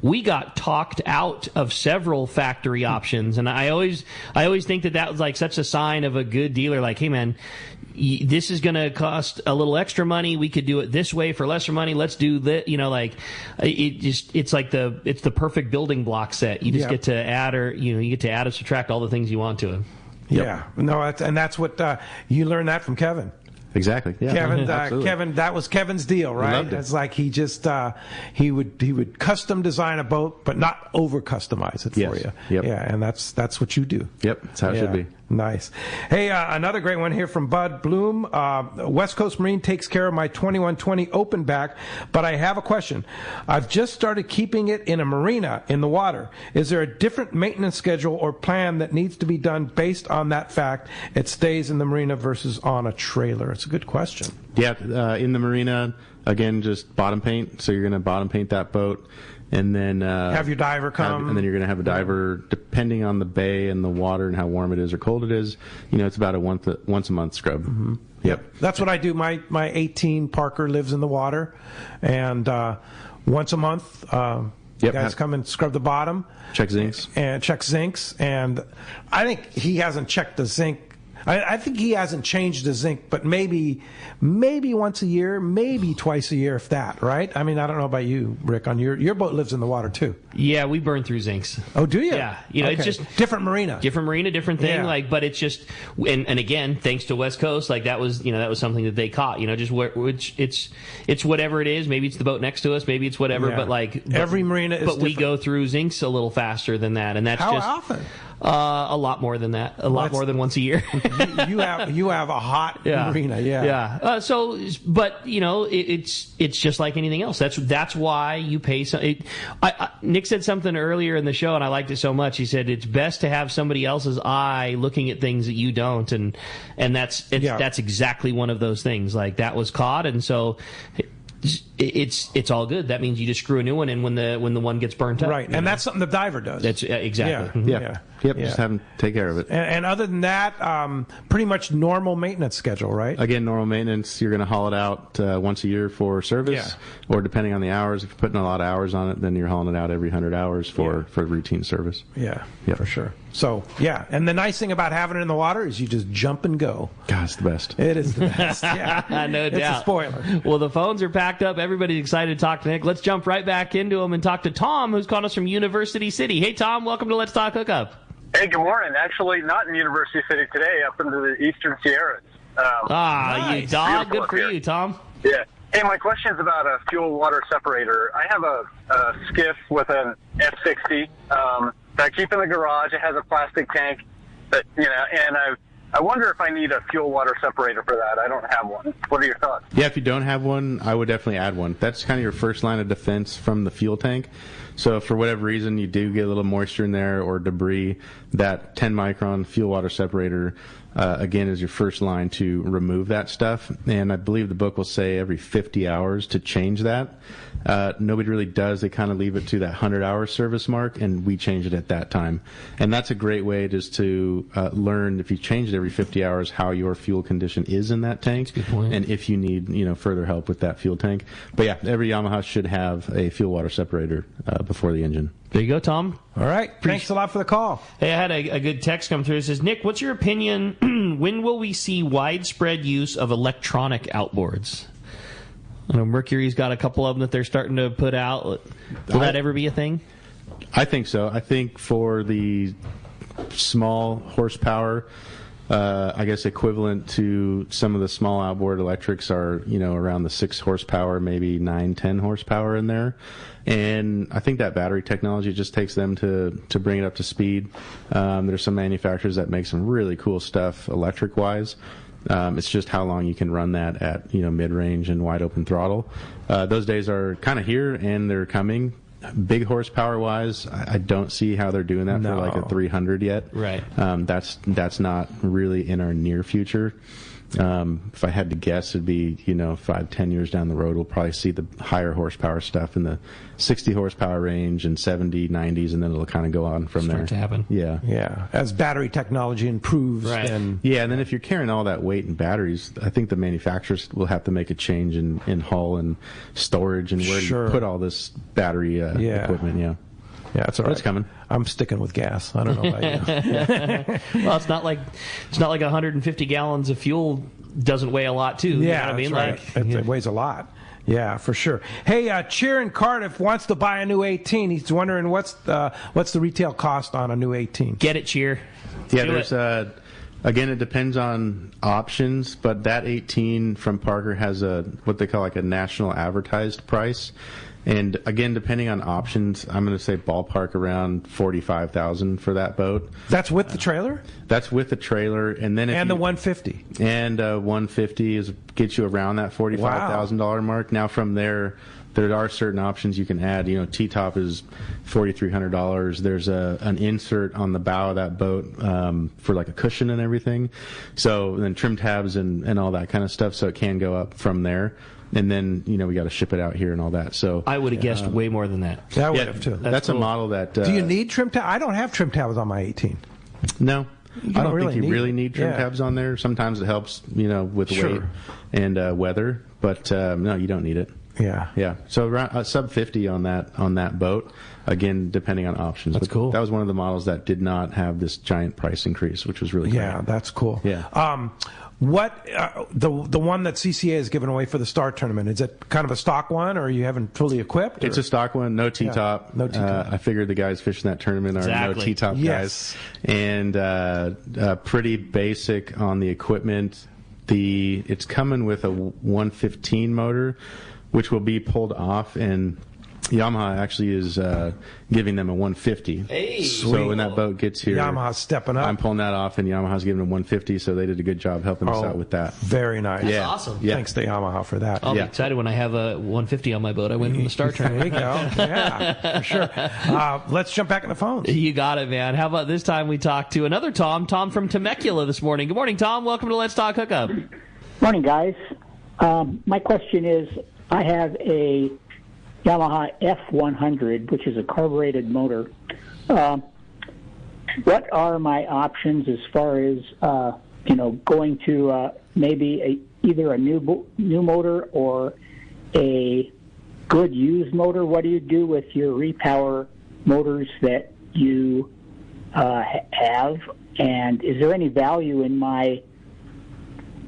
We got talked out of several factory options, and I always think that was such a sign of a good dealer. Hey man, this is going to cost a little extra money. We could do it this way for lesser money. Let's do that. It's the perfect building block set. You just get to add or subtract all the things you want to it. Yep. Yeah, no, that's what you learned that from Kevin. Exactly. Yeah. Kevin, that was Kevin's deal, right? Loved it. It's he just he would custom design a boat, but not over customize it for you. Yep. Yeah, and that's what you do. Yep, that's how it should be. Nice. Hey, another great one here from Bud Bloom. West Coast Marine takes care of my 2120 open back, but I have a question. I've just started keeping it in a marina in the water. Is there a different maintenance schedule or plan that needs to be done based on that fact it stays in the marina versus on a trailer? It's a good question. Yeah, in the marina, again, just bottom paint. So you're going to bottom paint that boat. And then have your diver come. And then you're going to have a diver, depending on the bay and the water and how warm it is or cold it is. It's about a once a month scrub. Mm-hmm. Yep. That's what I do. My 18 Parker lives in the water, and once a month, guys come and scrub the bottom, check zincs, and I think he hasn't checked the zinc. I think he hasn't changed the zinc, but maybe once a year, maybe twice a year, if that, right? I mean, I don't know about you, Rick. On your boat lives in the water too. Yeah, we burn through zincs. Oh, do you? Yeah, okay. It's just different marina, different thing. Yeah. But it's just, and again, thanks to West Coast, that was something that they caught. It's whatever it is. Maybe it's the boat next to us. Maybe it's whatever. Yeah. But every marina is different. we go through zincs a little faster than that, and that's how just often. A lot more than that. Lot more than once a year. you have a hot marina, yeah. But it's just like anything else. That's why you pay. Nick said something earlier in the show, and I liked it so much. He said it's best to have somebody else's eye looking at things that you don't, and that's exactly one of those things. Like that was caught, and so. It's all good. That means you just screw a new one in when the one gets burnt up. Right, and that's something the diver does. That's exactly. Yeah. Just have them take care of it. And other than that, pretty much normal maintenance schedule, right? Again, normal maintenance. You're going to haul it out once a year for service, or depending on the hours. If you're putting a lot of hours on it, then you're hauling it out every 100 hours for routine service. Yeah, for sure. So, and the nice thing about having it in the water is you just jump and go. God, it's the best. It is the best, yeah. No doubt. It's a spoiler. Well, the phones are packed up. Everybody's excited to talk to Nick. Let's jump right back into him and talk to Tom, who's calling us from University City. Hey, Tom, welcome to Let's Talk Hookup. Hey, good morning. Actually, not in University City today, up into the Eastern Sierras. Nice. You dog. Good for you, Tom. Yeah. Hey, my question is about a fuel-water separator. I have a skiff with an F60 that I keep in the garage. It has a plastic tank, and I wonder if I need a fuel-water separator for that. I don't have one. What are your thoughts? Yeah, if you don't have one, I would definitely add one. That's kind of your first line of defense from the fuel tank. So if for whatever reason you do get a little moisture in there or debris, that 10-micron fuel-water separator, again, is your first line to remove that stuff. And I believe the book will say every 50 hours to change that. Nobody really does. They kind of leave it to that 100-hour service mark, and we change it at that time. And that's a great way just to learn, if you change it every 50 hours, how your fuel condition is in that tank. That's a good point. And if you need further help with that fuel tank. But yeah, every Yamaha should have a fuel-water separator before the engine. There you go, Tom. All right. Thanks a lot for the call. Hey, I had a good text come through. It says, Nick, what's your opinion? When will we see widespread use of electronic outboards? I know Mercury's got a couple of them that they're starting to put out. Will that ever be a thing? I think so. I think for the small horsepower, I guess equivalent to some of the small outboard electrics are, around the 6 horsepower, maybe 9, 10 horsepower in there. And I think that battery technology just takes them to bring it up to speed. There's some manufacturers that make some really cool stuff electric-wise. It's just how long you can run that at, mid-range and wide-open throttle. Those days are kind of here, and they're coming. Big horsepower-wise, I don't see how they're doing that for like a 300 yet. Right. That's not really in our near future. If I had to guess, it'd be 5-10 years down the road, we'll probably see the higher horsepower stuff in the 60 horsepower range and 70, 90s, and then it'll kind of go on from there. Start to happen. Yeah. As battery technology improves, right. And then if you're carrying all that weight in batteries, I think the manufacturers will have to make a change in hull and storage and where you put all this battery equipment. Yeah, it's all right. It's coming. I'm sticking with gas. I don't know about you. Well, it's not like 150 gallons of fuel doesn't weigh a lot too. Yeah, you know what I mean? That's right. It weighs a lot. Yeah, for sure. Hey, Cheer in Cardiff wants to buy a new 18. He's wondering what's the retail cost on a new 18. Get it, Cheer. Yeah, there's again, it depends on options, but that 18 from Parker has what they call like a national advertised price. And again, depending on options, I'm going to say ballpark around $45,000 for that boat. That's with the trailer? That's with the trailer, and then the 150. And 150 gets you around that $45,000 mark. Now from there are certain options you can add. T-top is $4,300. There's an insert on the bow of that boat for like a cushion and everything. So then trim tabs and all that kind of stuff. So it can go up from there. And then, we got to ship it out here and all that. So I would have guessed way more than that. I would have, too. That's cool. A model that... Do you need trim tabs? I don't have trim tabs on my 18. No. I don't think you really need trim tabs on there. Sometimes it helps, with weight and weather. But, no, you don't need it. Yeah. Yeah. So around sub 50 on that boat, again, depending on options. That's cool. That was one of the models that did not have this giant price increase, which was really cool. Yeah, that's cool. Yeah. What the one that CCA is giving away for the Star Tournament, is it kind of a stock one, or you haven't fully equipped? It's a stock one, no T-top. Yeah, no T-top. I figured the guys fishing that tournament are no T-top guys. And pretty basic on the equipment. It's coming with a 115 motor, which will be pulled off, and Yamaha actually is giving them a 150. Hey, so when that boat gets here, Yamaha's stepping up. I'm pulling that off, and Yamaha's giving them 150. So they did a good job helping us out with that. Very nice. That's awesome. Yeah. Thanks to Yamaha for that. I'll be excited when I have a 150 on my boat. I win from the Star Tournament. There you go. Yeah, for sure. Let's jump back in the phones. You got it, man. How about this time we talk to another Tom from Temecula this morning. Good morning, Tom. Welcome to Let's Talk Hookup. Morning, guys. My question is, I have a Yamaha F100, which is a carbureted motor. What are my options as far as going to maybe either a new motor or a good used motor? What do you do with your repower motors that you have? And is there any value in my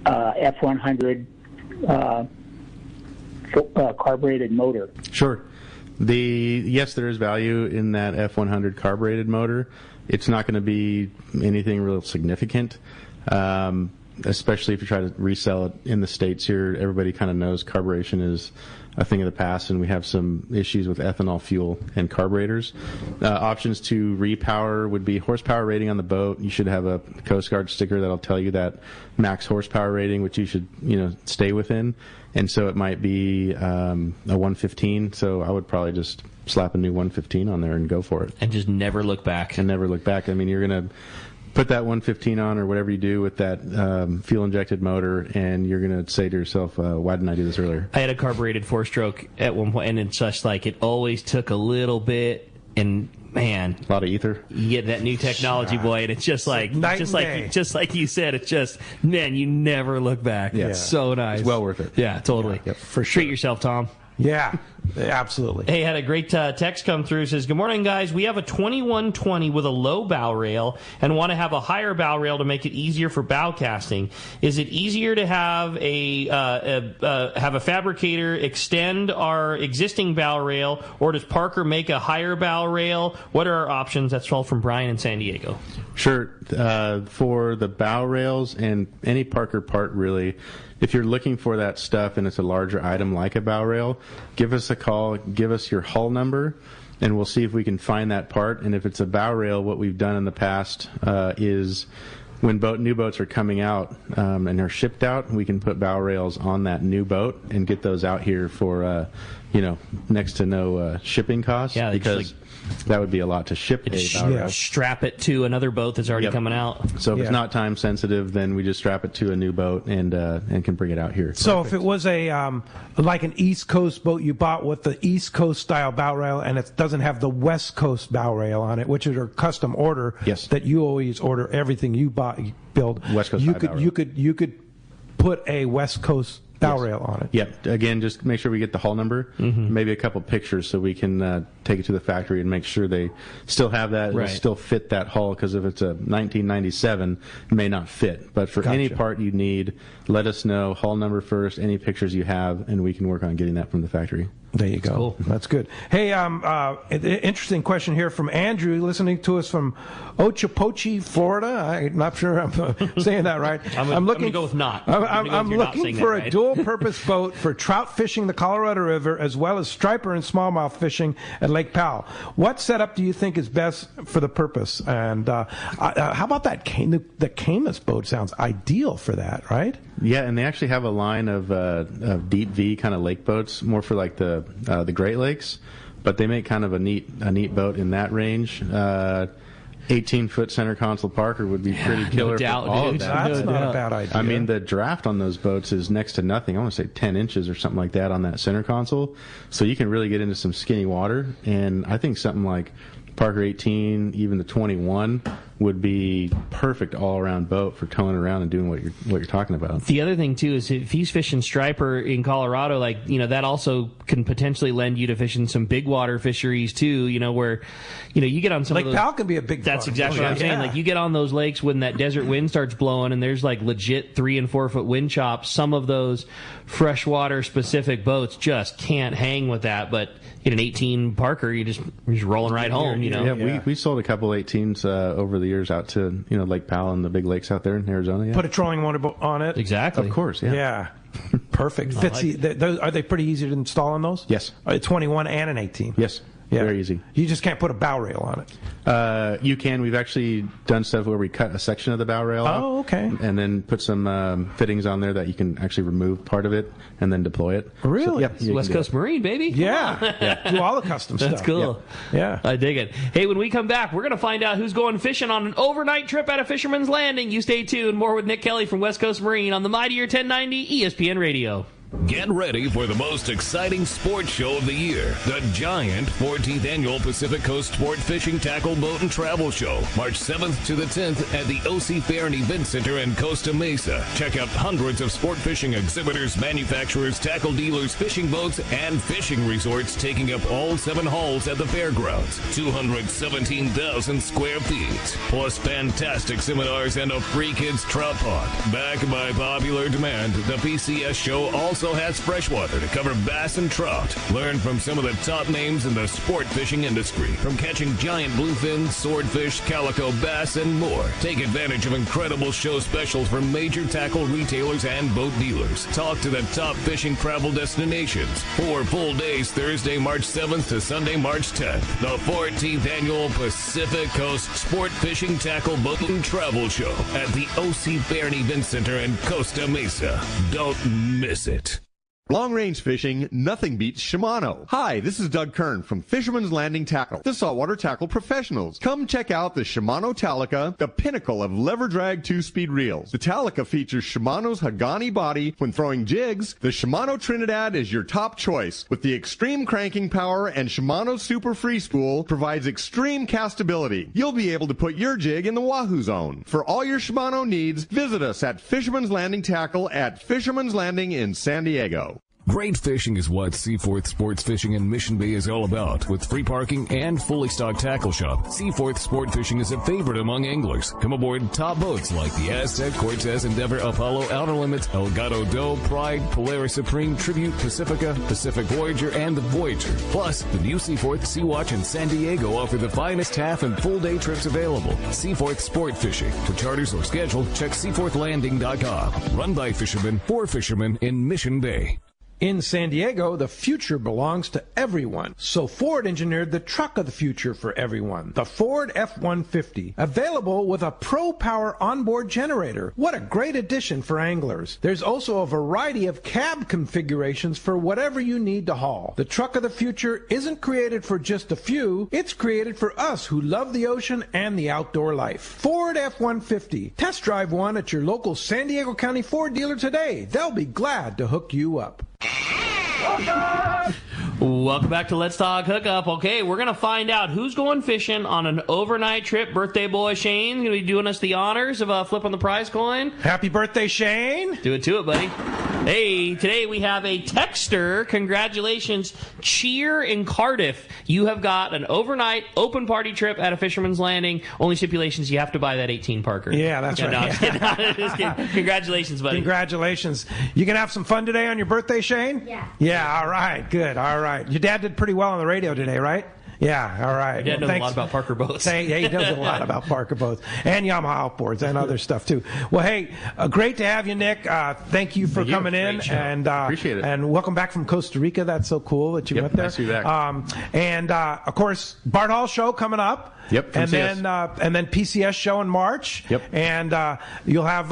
F100 carbureted motor? Sure. Yes, there is value in that F100 carbureted motor. It's not going to be anything real significant, especially if you try to resell it in the States here. Everybody kind of knows carburation is a thing of the past, and we have some issues with ethanol fuel and carburetors. Options to repower would be horsepower rating on the boat. You should have a Coast Guard sticker that'll tell you that max horsepower rating, which you should stay within. And so it might be a 115. So I would probably just slap a new 115 on there and go for it. And just never look back. I mean, you're going to put that 115 on or whatever you do with that fuel-injected motor, and you're going to say to yourself, why didn't I do this earlier? I had a carbureted four-stroke at one point, and it's just like it always took a little bit, and man, a lot of ether. You get that new technology, boy, and it's just like you said, it's just, man, you never look back. Yeah. It's so nice. It's well worth it. Yeah, totally. Yeah, for sure. Treat yourself, Tom. Yeah, absolutely. Hey, had a great text come through. It says, good morning, guys. We have a 2120 with a low bow rail and want to have a higher bow rail to make it easier for bow casting. Is it easier to have a fabricator extend our existing bow rail, or does Parker make a higher bow rail? What are our options? That's all from Brian in San Diego. Sure. For the bow rails and any Parker part, really, if you're looking for that stuff and it's a larger item like a bow rail, give us a call, give us your hull number, and we'll see if we can find that part. And if it's a bow rail, what we've done in the past is when new boats are coming out and are shipped out, we can put bow rails on that new boat and get those out here for next to no shipping costs. Yeah, because that would be a lot to ship a bow rail. Strap it to another boat that's already coming out. So if it's not time sensitive, then we just strap it to a new boat and can bring it out here. So if it was a like an East Coast boat you bought with the East Coast style bow rail, and it doesn't have the West Coast bow rail on it, which is a custom order, that you always order everything you build. West Coast you could put a West Coast bow rail on it. Yep. Again, just make sure we get the hull number, maybe a couple pictures so we can take it to the factory and make sure they still have that and still fit that hull, because if it's a 1997, it may not fit. But for any part you need, let us know, hull number first, any pictures you have, and we can work on getting that from the factory. There you go. Cool. That's good. Hey, interesting question here from Andrew, listening to us from Ochapoche, Florida. I'm not sure I'm saying that right. I'm going to go with not. I'm looking for a dual-purpose boat for trout fishing the Colorado River, as well as striper and smallmouth fishing at Lake Powell. What setup do you think is best for the purpose? And how about that? The Camus boat sounds ideal for that, right? Yeah, and they actually have a line of deep V kind of lake boats, more for like the Great Lakes, but they make kind of a neat boat in that range. 18-foot center console Parker would be pretty killer. No doubt, for all dude. of that. That's not a bad idea. I mean, the draft on those boats is next to nothing. I want to say 10 inches or something like that on that center console, so you can really get into some skinny water. And I think something like Parker 18, even the 21, would be perfect all-around boat for towing around and doing what you're talking about. The other thing too is if he's fishing striper in Colorado, that also can potentially lend you to fishing some big water fisheries too. Where you get on some Lake of those, Powell can be a big. That's exactly what I'm saying. Like you get on those lakes when that desert wind starts blowing and there's like legit 3 and 4 foot wind chops. Some of those freshwater specific boats just can't hang with that, but in an 18 Parker, you're just rolling right home. Yeah, we sold a couple 18s over the years out to Lake Powell and the big lakes out there in Arizona. Yeah. Put a trolling motor on it. Exactly. Of course. Yeah. Yeah. Perfect. Are they pretty easy to install on those? Yes. A 21 and an 18. Yes. Yeah. Very easy. You just can't put a bow rail on it. You can. We've actually done stuff where we cut a section of the bow rail off. Oh, okay. And then put some fittings on there that you can actually remove part of it and then deploy it. Really? So, West Coast Marine, baby. Yeah. Do all the custom stuff. That's cool. Yeah. I dig it. Hey, when we come back, we're going to find out who's going fishing on an overnight trip at a Fisherman's Landing. You stay tuned. More with Nick Kelly from West Coast Marine on the Mightier 1090 ESPN Radio. Get ready for the most exciting sports show of the year, the giant 14th Annual Pacific Coast Sport Fishing Tackle Boat and Travel Show, March 7th to the 10th at the OC Fair and Event Center in Costa Mesa. Check out hundreds of sport fishing exhibitors, manufacturers, tackle dealers, fishing boats, and fishing resorts taking up all 7 halls at the fairgrounds. 217,000 square feet, plus fantastic seminars and a free kids trout pond. Backed by popular demand, the PCS show also has freshwater to cover bass and trout. Learn from some of the top names in the sport fishing industry, from catching giant bluefin, swordfish, calico bass, and more. Take advantage of incredible show specials from major tackle retailers and boat dealers. Talk to the top fishing travel destinations. 4 full days, Thursday, March 7th to Sunday, March 10th. The 14th Annual Pacific Coast Sport Fishing Tackle Boat and Travel Show at the OC Fair and Event Center in Costa Mesa. Don't miss it. Long-range fishing, nothing beats Shimano. Hi, this is Doug Kern from Fisherman's Landing Tackle, the saltwater tackle professionals. Come check out the Shimano Talica, the pinnacle of lever drag 2-speed reels. The Talica features Shimano's Hagani body when throwing jigs. The Shimano Trinidad is your top choice. With the extreme cranking power and Shimano's Super Free Spool provides extreme castability. You'll be able to put your jig in the Wahoo zone. For all your Shimano needs, visit us at Fisherman's Landing Tackle at Fisherman's Landing in San Diego. Great fishing is what Seaforth Sports Fishing in Mission Bay is all about. With free parking and fully stocked tackle shop, Seaforth Sport Fishing is a favorite among anglers. Come aboard top boats like the Aztec, Cortez, Endeavor, Apollo, Outer Limits, Elgato Doe, Pride, Polaris Supreme, Tribute, Pacifica, Pacific Voyager, and the Voyager. Plus, the new Seaforth Sea-Watch in San Diego offer the finest half and full day trips available. Seaforth Sport Fishing. For charters or schedule, check seaforthlanding.com. Run by fishermen for fishermen in Mission Bay. In San Diego, the future belongs to everyone. So Ford engineered the truck of the future for everyone, the Ford F-150, available with a Pro Power onboard generator. What a great addition for anglers. There's also a variety of cab configurations for whatever you need to haul. The truck of the future isn't created for just a few. It's created for us who love the ocean and the outdoor life. Ford F-150. Test drive one at your local San Diego County Ford dealer today. They'll be glad to hook you up. Welcome back to Let's Talk Hookup. Okay, we're going to find out who's going fishing on an overnight trip. Birthday boy Shane's going to be doing us the honors of flipping the prize coin. Happy birthday, Shane. Do it to it, buddy. Hey, today we have a texter. Congratulations, Cheer in Cardiff. You have got an overnight open party trip at a Fisherman's Landing. Only stipulations, you have to buy that 18 Parker. Yeah, that's right. No, I'm just kidding. Congratulations, buddy. Congratulations. You going to have some fun today on your birthday, Shane? Yeah. Yeah, all right, good. All All right. Your dad did pretty well on the radio today, right? Yeah, all right. Dad knows a lot about Parker boats. Yeah, he knows a lot about Parker boats and Yamaha outboards and other stuff too. Well, hey, great to have you, Nick. Thank you for coming in, and appreciate it. And welcome back from Costa Rica. That's so cool that you went there. Nice to be back. And of course, Bart Hall show coming up. Yep. And then PCS show in March. Yep. And you'll have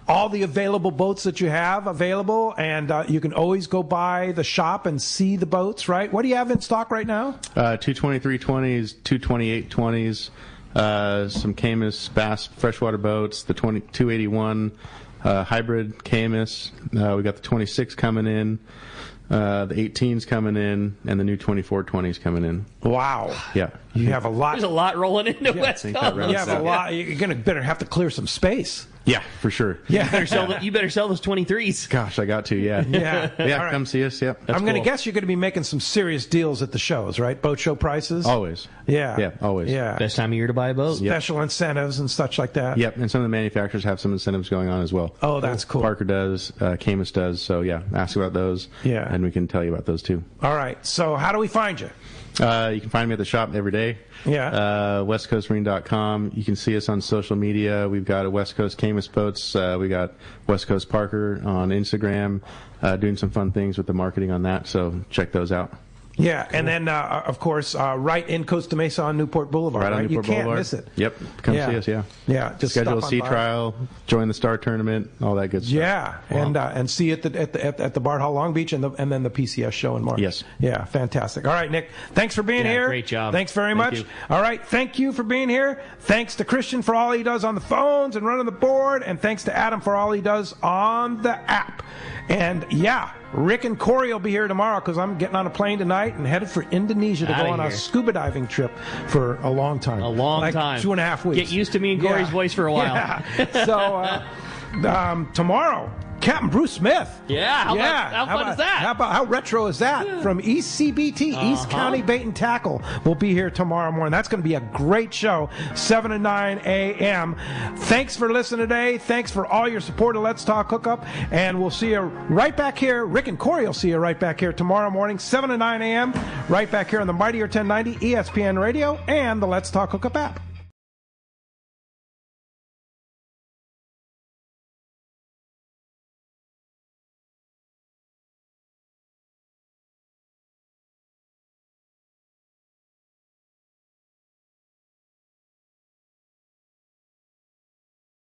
all the available boats that you have available, and you can always go by the shop and see the boats. Right? What do you have in stock right now? 22320s, 22820s, some Camus Bass freshwater boats, the 281 hybrid Camus. We got the 26 coming in. The 18's coming in, and the new 2420's coming in. Wow. Yeah. You have a lot. There's a lot rolling into West Coast. You have a lot. You're better have to clear some space. Yeah, for sure. Yeah. You better sell those 23s. Gosh, I got to, yeah. Yeah. Yeah, All right. come see us, yep. I'm going to guess you're going to be making some serious deals at the shows, right? Boat show prices? Always. Yeah. Yeah, always. Yeah. Best time of year to buy a boat. Special incentives and such like that. Yep, and some of the manufacturers have some incentives going on as well. Oh, that's cool. Parker does, Camus does, so yeah, ask about those. Yeah. And we can tell you about those too. All right, so how do we find you? You can find me at the shop every day. Yeah. WestCoastMarine.com. You can see us on social media. We've got a West Coast Camus Boats. We got West Coast Parker on Instagram, doing some fun things with the marketing on that, so check those out. Yeah, and then, of course, right in Costa Mesa on Newport Boulevard. Right on Newport You can't Boulevard. miss it. Yep. Come see us, yeah. Yeah, just schedule a stop on sea by. trial, join the Star Tournament, all that good stuff. Yeah, and see it at the Bart Hall Long Beach and then the PCS show in March. Yes. Yeah, fantastic. All right, Nick, thanks for being here. Great job. Thanks very Thank much. you. All right, thank you for being here. Thanks to Christian for all he does on the phones and running the board, and thanks to Adam for all he does on the app. And yeah, Rick and Corey will be here tomorrow because I'm getting on a plane tonight and headed for Indonesia to Outta go on a here. scuba diving trip for a long time. A long like time. 2.5 weeks. Get used to me and Corey's voice for a while. Yeah. So tomorrow, Captain Bruce Smith. Yeah, how fun is that? How retro is that? From East CBT, East County Bait and Tackle, will be here tomorrow morning. That's going to be a great show, 7 to 9 a.m. Thanks for listening today. Thanks for all your support of Let's Talk Hookup. And we'll see you right back here. Rick and Corey will see you right back here tomorrow morning, 7 to 9 a.m., right back here on the Mightier 1090 ESPN Radio and the Let's Talk Hookup app.